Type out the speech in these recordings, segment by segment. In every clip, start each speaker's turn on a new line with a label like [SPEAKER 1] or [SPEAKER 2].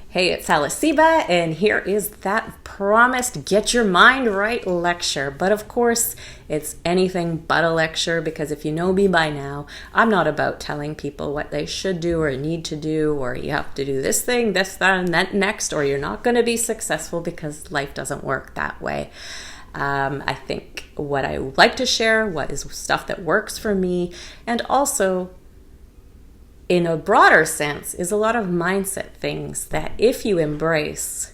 [SPEAKER 1] Hey, it's Alice Seba, and here is that promised Get Your Mind Right lecture. But of course, it's anything but a lecture because if you know me by now, I'm not about telling people what they should do or need to do, or you have to do this thing, this, that, and that next, or you're not going to be successful because life doesn't work that way. I think what I like to share, what is stuff that works for me, and also in a broader sense, is a lot of mindset things that if you embrace,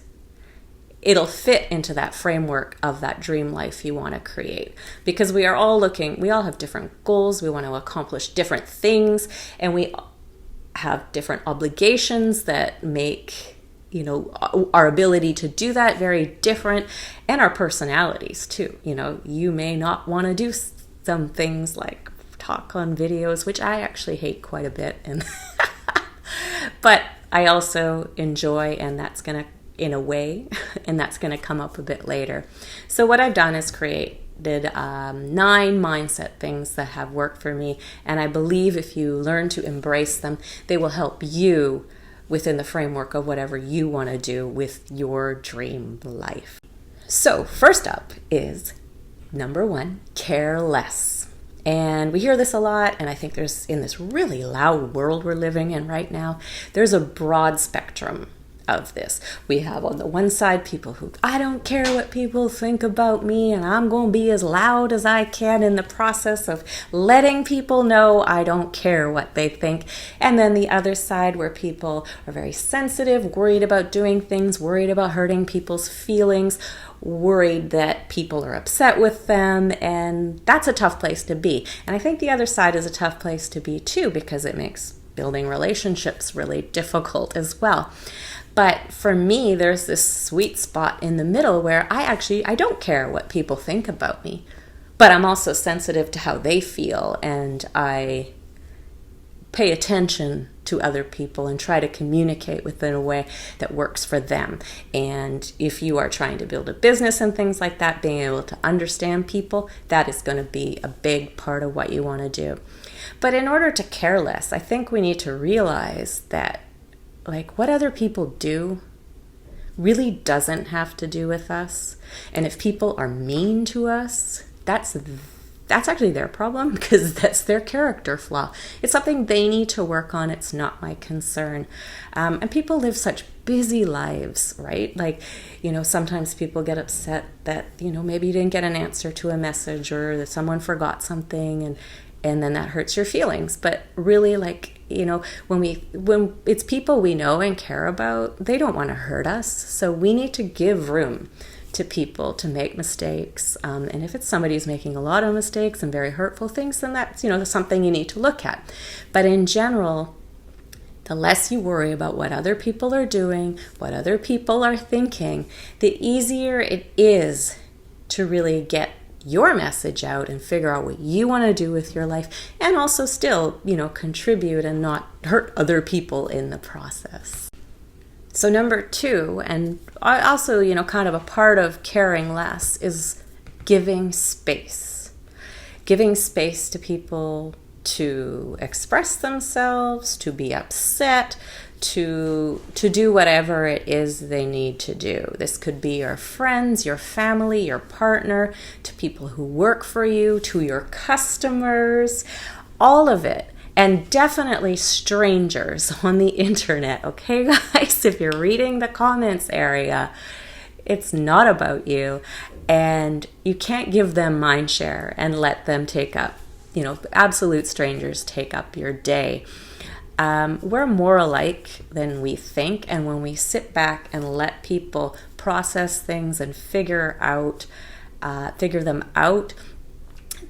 [SPEAKER 1] it'll fit into that framework of that dream life you want to create. Because we all have different goals, we want to accomplish different things, and we have different obligations that make, our ability to do that very different, and our personalities too. You may not want to do some things like talk on videos, which I actually hate quite a bit, and but I also enjoy, and that's gonna and that's gonna come up a bit later. So what I've done is created 9 mindset things that have worked for me, and I believe if you learn to embrace them, they will help you within the framework of whatever you want to do with your dream life. So first up is number 1, care less. And we hear this a lot, and I think in this really loud world we're living in right now, there's a broad spectrum of this. We have on the one side people who, I don't care what people think about me, and I'm going to be as loud as I can in the process of letting people know I don't care what they think. And then the other side where people are very sensitive, worried about doing things, worried about hurting people's feelings, worried that people are upset with them, and that's a tough place to be. And I think the other side is a tough place to be too, because it makes building relationships really difficult as well. But for me, there's this sweet spot in the middle where I don't care what people think about me, but I'm also sensitive to how they feel, and I pay attention to other people and try to communicate within a way that works for them. And if you are trying to build a business and things like that, being able to understand people, that is going to be a big part of what you want to do. But in order to care less, I think we need to realize that what other people do really doesn't have to do with us. And if people are mean to us, that's actually their problem, because that's their character flaw. It's something they need to work on. It's not my concern. And people live such busy lives, right? Sometimes people get upset that, maybe you didn't get an answer to a message, or that someone forgot something, and then that hurts your feelings. But really, when it's people we know and care about, they don't want to hurt us. So we need to give room to people to make mistakes. And if it's somebody who's making a lot of mistakes and very hurtful things, then that's, something you need to look at. But in general, the less you worry about what other people are doing, what other people are thinking, the easier it is to really get your message out and figure out what you want to do with your life, and also still, contribute and not hurt other people in the process. So number 2, and also, kind of a part of caring less, is giving space. Giving space to people to express themselves, to be upset, to do whatever it is they need to do. This could be your friends, your family, your partner, to people who work for you, to your customers, all of it. And definitely strangers on the internet, okay, guys? If you're reading the comments area, it's not about you. And you can't give them mind share and let them take up, absolute strangers take up your day. We're more alike than we think. And when we sit back and let people process things and figure them out,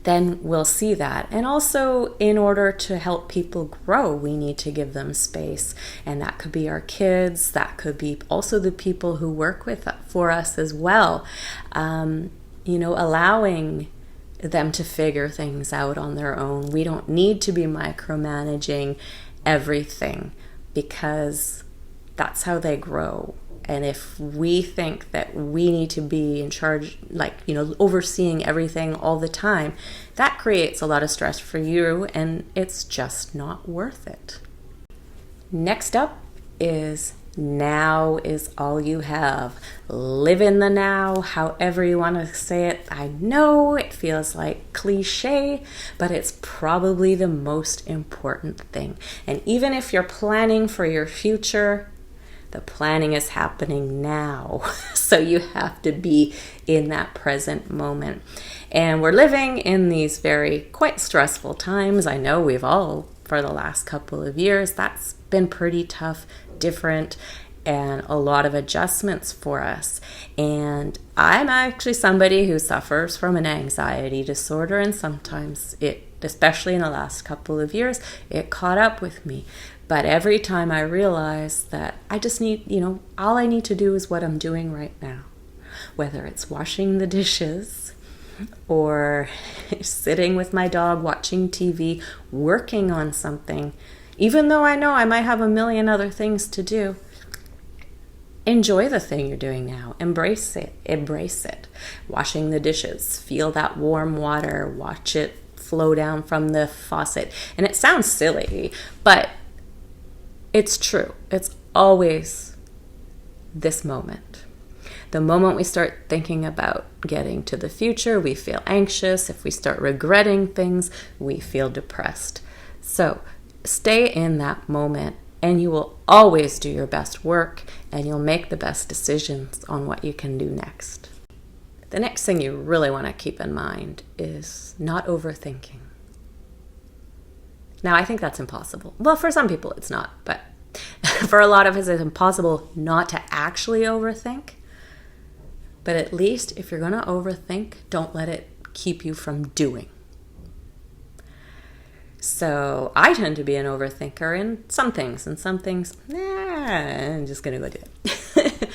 [SPEAKER 1] then we'll see that. And also, in order to help people grow, we need to give them space. And that could be our kids, that could be also the people who work for us as well. Allowing them to figure things out on their own. We don't need to be micromanaging everything, because that's how they grow. And if we think that we need to be in charge, overseeing everything all the time, that creates a lot of stress for you, and it's just not worth it. Next up is Now is all you have. Live in the now, however you want to say it. I know it feels like cliche, but it's probably the most important thing. And even if you're planning for your future, the planning is happening now. So you have to be in that present moment. And we're living in these quite stressful times. I know we've all, for the last couple of years, that's been pretty tough, different, and a lot of adjustments for us. And I'm actually somebody who suffers from an anxiety disorder, and sometimes especially in the last couple of years, it caught up with me. But every time I realize that I just need, all I need to do is what I'm doing right now. Whether it's washing the dishes or sitting with my dog, watching TV, working on something, even though I know I might have a million other things to do, enjoy the thing you're doing now. Embrace it. Washing the dishes, feel that warm water, watch it flow down from the faucet. And it sounds silly, but it's true. It's always this moment. The moment we start thinking about getting to the future, we feel anxious. If we start regretting things, we feel depressed. So stay in that moment, and you will always do your best work, and you'll make the best decisions on what you can do next. The next thing you really want to keep in mind is not overthinking. Now, I think that's impossible. Well, for some people it's not, but for a lot of us it's impossible not to actually overthink. But at least if you're going to overthink, don't let it keep you from doing. So I tend to be an overthinker in some things, I'm just going to go do it.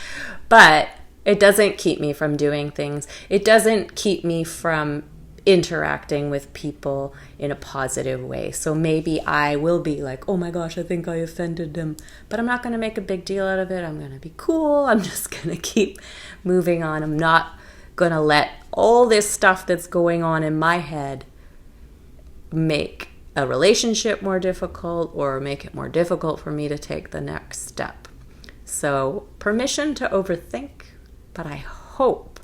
[SPEAKER 1] But it doesn't keep me from doing things. It doesn't keep me from interacting with people in a positive way. So maybe I will be like, oh my gosh, I think I offended them. But I'm not going to make a big deal out of it. I'm going to be cool. I'm just going to keep moving on. I'm not going to let all this stuff that's going on in my head make a relationship more difficult or make it more difficult for me to take the next step. So permission to overthink, but I hope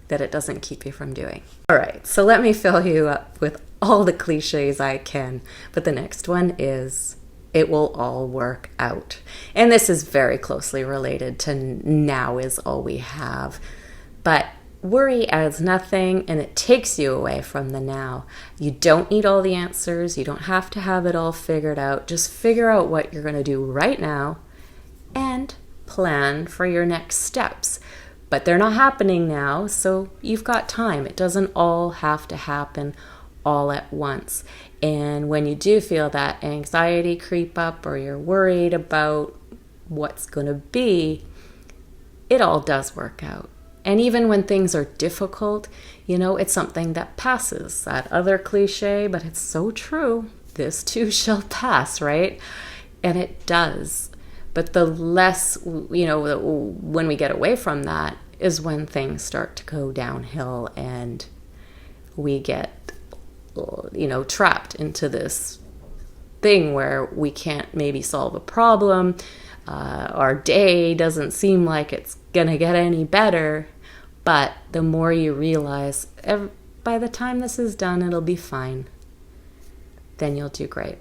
[SPEAKER 1] that it doesn't keep you from doing. All right, so let me fill you up with all the cliches I can, but the next one is, it will all work out. And this is very closely related to now is all we have. But worry adds nothing, and it takes you away from the now. You don't need all the answers. You don't have to have it all figured out. Just figure out what you're going to do right now and plan for your next steps. But they're not happening now, so you've got time. It doesn't all have to happen all at once. And when you do feel that anxiety creep up or you're worried about what's going to be, it all does work out. And even when things are difficult, it's something that passes. That other cliche, but it's so true. This too shall pass, right? And it does. But the less, when we get away from that is when things start to go downhill and we get, trapped into this thing where we can't maybe solve a problem. Our day doesn't seem like it's going to get any better. But the more you realize, by the time this is done, it'll be fine. Then you'll do great.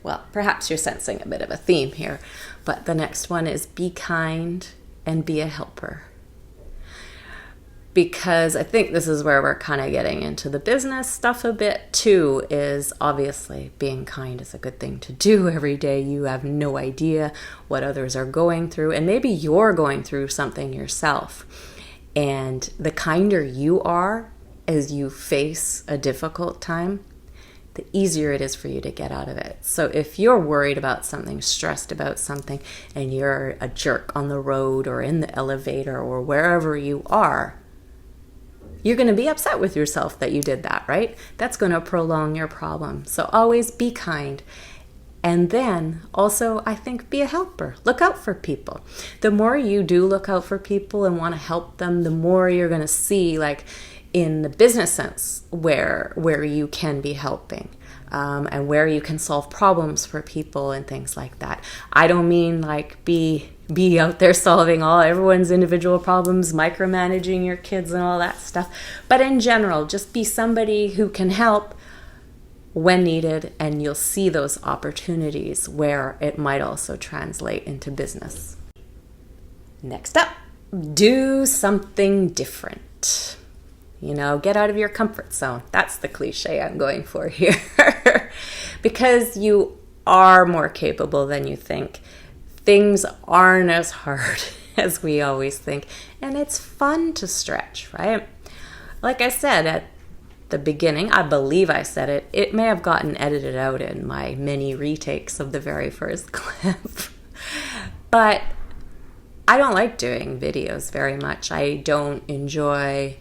[SPEAKER 1] Well, perhaps you're sensing a bit of a theme here, but the next one is be kind and be a helper. Because I think this is where we're kind of getting into the business stuff a bit too, is obviously being kind is a good thing to do every day. You have no idea what others are going through, and maybe you're going through something yourself. And the kinder you are as you face a difficult time, the easier it is for you to get out of it. So if you're worried about something, stressed about something, and you're a jerk on the road or in the elevator or wherever you are, you're going to be upset with yourself that you did that, right? That's going to prolong your problem. So always be kind. And then also, I think, be a helper. Look out for people. The more you do look out for people and want to help them, the more you're going to see, like in the business sense, where you can be helping. and where you can solve problems for people and things like that. I don't mean like be out there solving everyone's individual problems, micromanaging your kids and all that stuff. But in general, just be somebody who can help when needed, and you'll see those opportunities where it might also translate into business. Next up, do something different. Get out of your comfort zone. That's the cliche I'm going for here. Because you are more capable than you think. Things aren't as hard as we always think. And it's fun to stretch, right? Like I said at the beginning, I believe I said it. It may have gotten edited out in my many retakes of the very first clip. But I don't like doing videos very much. I don't enjoy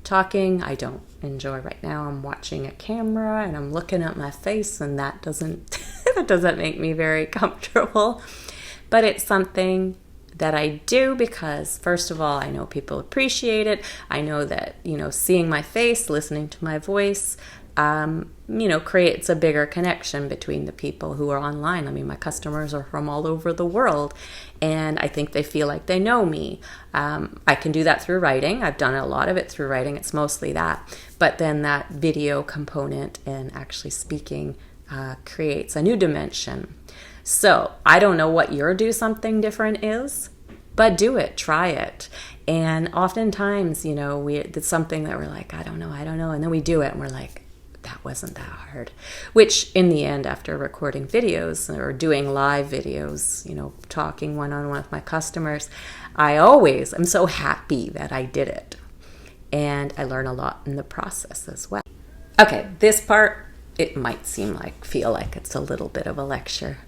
[SPEAKER 1] talking. I don't enjoy right now. I'm watching a camera and I'm looking at my face, and that doesn't make me very comfortable. But it's something that I do because, first of all, I know people appreciate it. I know that, seeing my face, listening to my voice, creates a bigger connection between the people who are online. I mean, my customers are from all over the world, and I think they feel like they know me. I can do that through writing. I've done a lot of it through writing. It's mostly that. But then that video component and actually speaking creates a new dimension. So I don't know what your do something different is, but do it, try it. And oftentimes, it's something that we're like, I don't know. And then we do it and we're like, that wasn't that hard. Which in the end, after recording videos or doing live videos, talking one-on-one with my customers, I always am so happy that I did it. And I learn a lot in the process as well. Okay, this part, it might feel like it's a little bit of a lecture.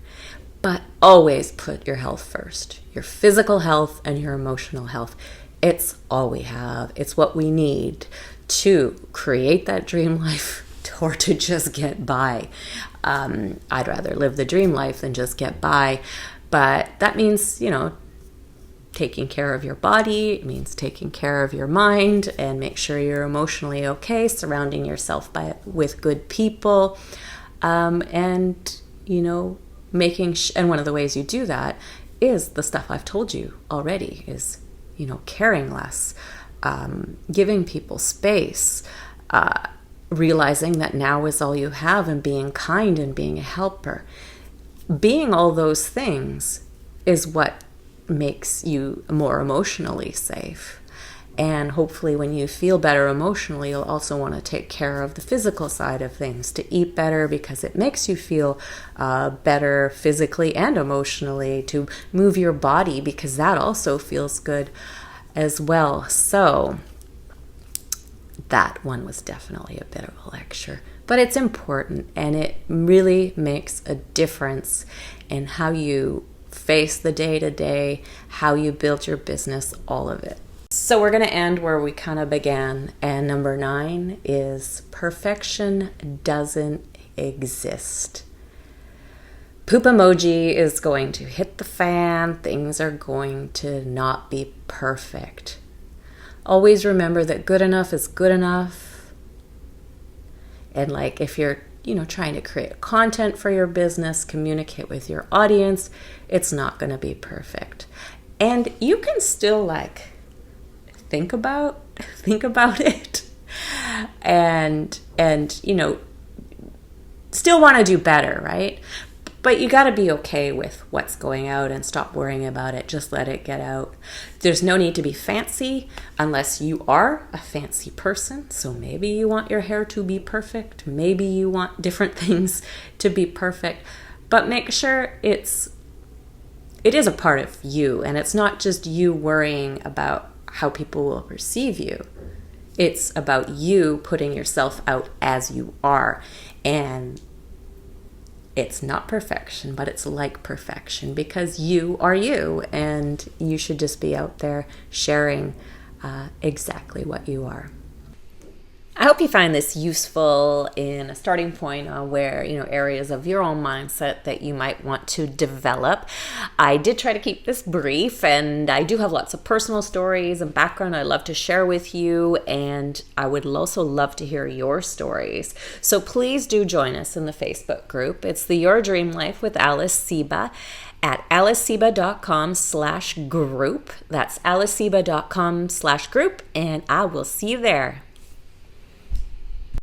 [SPEAKER 1] But always put your health first, your physical health and your emotional health. It's all we have. It's what we need to create that dream life or to just get by. I'd rather live the dream life than just get by. But that means, taking care of your body. It means taking care of your mind and make sure you're emotionally okay, surrounding yourself with good people. And one of the ways you do that is the stuff I've told you already is, caring less, giving people space, realizing that now is all you have, and being kind and being a helper. Being all those things is what makes you more emotionally safe. And hopefully when you feel better emotionally, you'll also want to take care of the physical side of things, to eat better because it makes you feel better physically and emotionally, to move your body because that also feels good as well. So that one was definitely a bit of a lecture, but it's important and it really makes a difference in how you face the day-to-day, how you build your business, all of it. So we're going to end where we kind of began, and number 9 is perfection doesn't exist. Poop emoji is going to hit the fan. Things are going to not be perfect. Always remember that good enough is good enough. And if you're trying to create content for your business, communicate with your audience, it's not going to be perfect. And you can still think about it and still want to do better, right? But you got to be okay with what's going out and stop worrying about it. Just let it get out. There's no need to be fancy unless you are a fancy person. So maybe you want your hair to be perfect. Maybe you want different things to be perfect. But make sure it is a part of you, and it's not just you worrying about how people will perceive you. It's about you putting yourself out as you are. And it's not perfection, but it's like perfection because you are you, and you should just be out there sharing exactly what you are. I hope you find this useful in a starting point on where, areas of your own mindset that you might want to develop. I did try to keep this brief, and I do have lots of personal stories and background I'd love to share with you, and I would also love to hear your stories. So please do join us in the Facebook group. It's the Your Dream Life with Alice Seba at aliceseba.com/group. That's aliceseba.com/group, and I will see you there.